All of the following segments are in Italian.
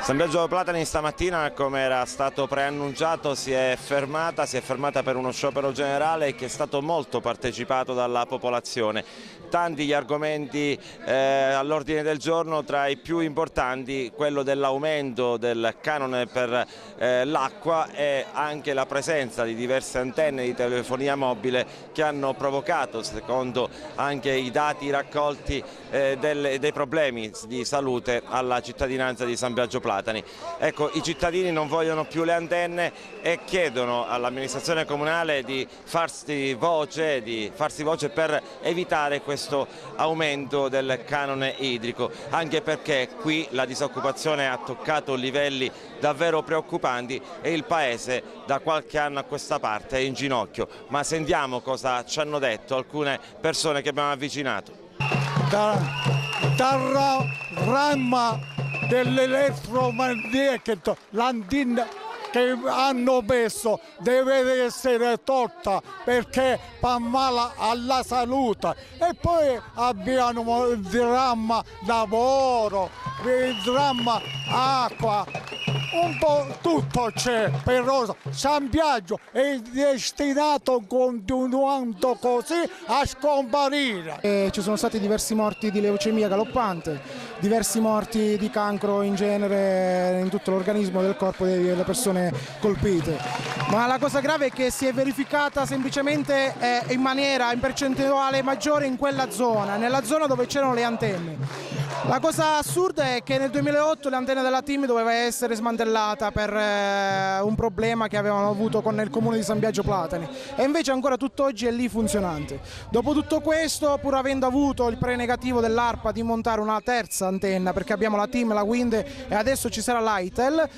San Biagio Platani stamattina, come era stato preannunciato, si è fermata per uno sciopero generale che è stato molto partecipato dalla popolazione. Tanti gli argomenti all'ordine del giorno, tra i più importanti quello dell'aumento del canone per l'acqua e anche la presenza di diverse antenne di telefonia mobile che hanno provocato, secondo anche i dati raccolti, dei problemi di salute alla cittadinanza di San Biagio Platani. Ecco, i cittadini non vogliono più le antenne e chiedono all'amministrazione comunale di farsi voce per evitare questo aumento del canone idrico, anche perché qui la disoccupazione ha toccato livelli davvero preoccupanti e il paese da qualche anno a questa parte è in ginocchio. Ma sentiamo cosa ci hanno detto alcune persone che abbiamo avvicinato. Dal ramma dell'elettromagnetico, l'antenna che hanno messo deve essere tolta perché fa male alla salute. E poi abbiamo il dramma lavoro, il dramma acqua, un po' tutto c'è, però San Biagio è destinato, continuando così, a scomparire. Ci sono stati diversi morti di leucemia galoppante, diversi morti di cancro in genere in tutto l'organismo del corpo delle persone colpite. Ma la cosa grave è che si è verificata semplicemente in percentuale maggiore in quella zona, nella zona dove c'erano le antenne. La cosa assurda è che nel 2008 l'antenna della TIM doveva essere smantellata per un problema che avevano avuto con il comune di San Biagio Platani e invece ancora tutt'oggi è lì funzionante. Dopo tutto questo, pur avendo avuto il prenegativo dell'ARPA di montare una terza antenna, perché abbiamo la TIM, la Wind e adesso ci sarà l'Aitel,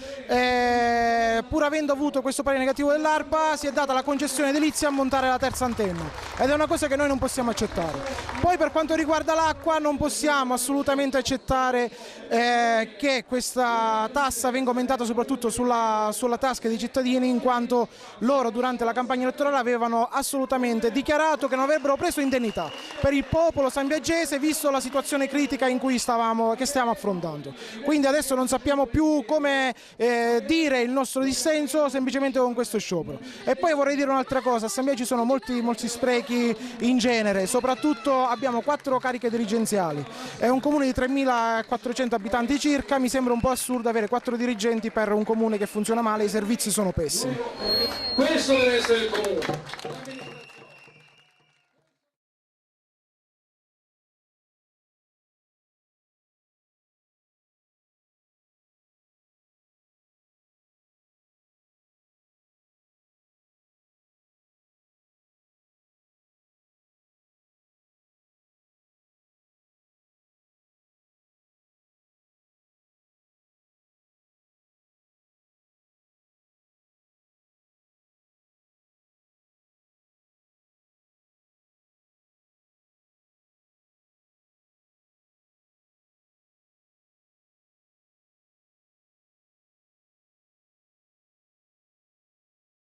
pur avendo avuto questo prenegativo dell'ARPA si è data la concessione edilizia a montare la terza antenna ed è una cosa che noi non possiamo accettare. Poi per quanto riguarda l'acqua non possiamo assolutamente accettare che questa tassa venga aumentata soprattutto sulla tasca dei cittadini, in quanto loro durante la campagna elettorale avevano assolutamente dichiarato che non avrebbero preso indennità per il popolo sanbiagese visto la situazione critica in cui che stiamo affrontando. Quindi adesso non sappiamo più come dire il nostro dissenso semplicemente con questo sciopero. E poi vorrei dire un'altra cosa: a San Biagio ci sono molti sprechi in genere, soprattutto abbiamo 4 cariche dirigenziali, è un comune di 3.400 abitanti circa, mi sembra un po' assurdo avere 4 dirigenti per un comune che funziona male, i servizi sono pessimi. Questo deve essere il comune.